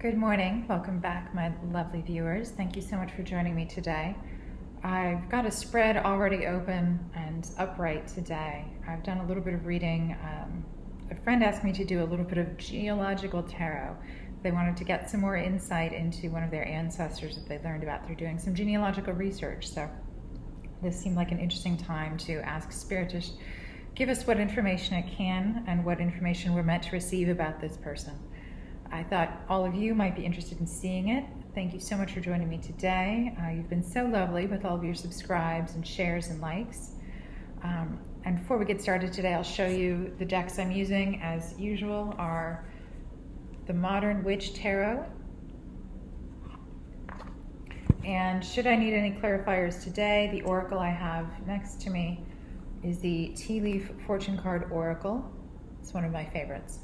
Good morning. Welcome back, my lovely viewers. Thank you so much for joining me today. I've got a spread already open and upright today. I've done a little bit of reading. A friend asked me to do a little bit of genealogical tarot. They wanted to get some more insight into one of their ancestors that they learned about through doing some genealogical research. So this seemed like an interesting time to ask Spirit to give us what information it can and what information we're meant to receive about this person. I thought all of you might be interested in seeing it. Thank you so much for joining me today. You've been so lovely with all of your subscribes and shares and likes. And before we get started today, I'll show you the decks I'm using. As usual, are the Modern Witch Tarot. And should I need any clarifiers today, the oracle I have next to me is the Tea Leaf Fortune Card Oracle. It's one of my favorites.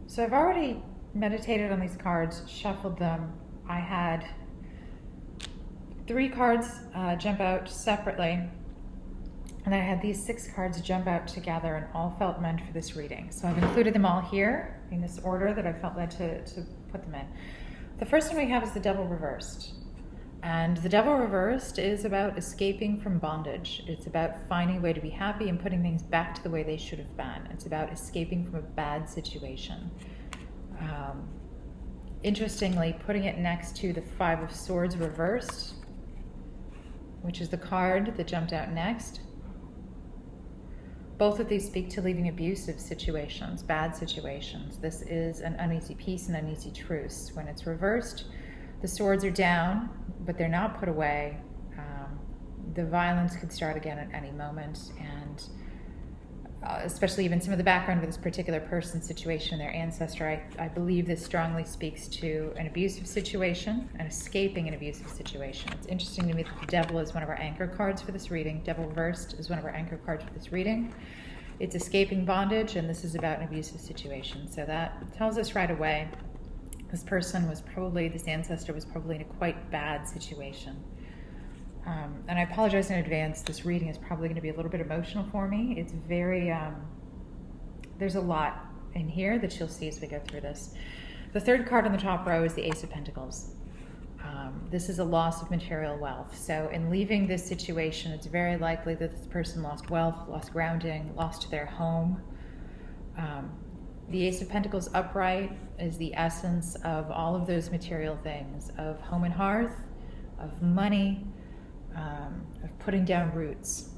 So I've already meditated on these cards, shuffled them. I had 3 cards jump out separately, and I had these 6 cards jump out together and all felt meant for this reading. So I've included them all here in this order that I felt led to put them in. The first one we have is the Devil Reversed. And the Devil Reversed is about escaping from bondage. It's about finding a way to be happy and putting things back to the way they should have been. It's about escaping from a bad situation. Interestingly, putting it next to the Five of Swords Reversed, which is the card that jumped out next. Both of these speak to leaving abusive situations, bad situations. This is an uneasy peace and uneasy truce. When it's reversed, the swords are down, but they're not put away. The violence could start again at any moment, and especially even some of the background of this particular person's situation, their ancestor, I believe this strongly speaks to an abusive situation and escaping an abusive situation. It's interesting to me that the Devil is one of our anchor cards for this reading. Devil Reversed is one of our anchor cards for this reading. It's escaping bondage, and this is about an abusive situation. So that tells us right away this person was probably, this ancestor was probably in a quite bad situation. And I apologize in advance. This reading is probably going to be a little bit emotional for me. It's very, there's a lot in here that you'll see as we go through this. The third card on the top row is the Ace of Pentacles. This is a loss of material wealth. So in leaving this situation, it's very likely that this person lost wealth, lost grounding, lost their home. The Ace of Pentacles upright is the essence of all of those material things, of home and hearth, of money, of putting down roots.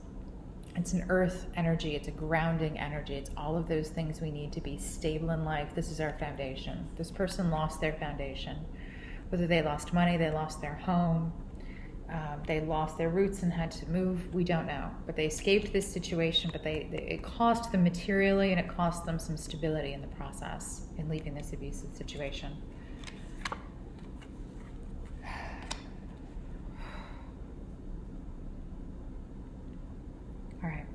It's an earth energy, it's a grounding energy, it's all of those things we need to be stable in life. This is our foundation. This person lost their foundation. Whether they lost money, they lost their home, they lost their roots and had to move, we don't know. But they escaped this situation, but it cost them materially, and it cost them some stability in the process in leaving this abusive situation. All right.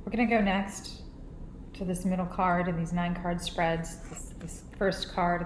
We're going to go next to this middle card in these 9 card spreads. This first card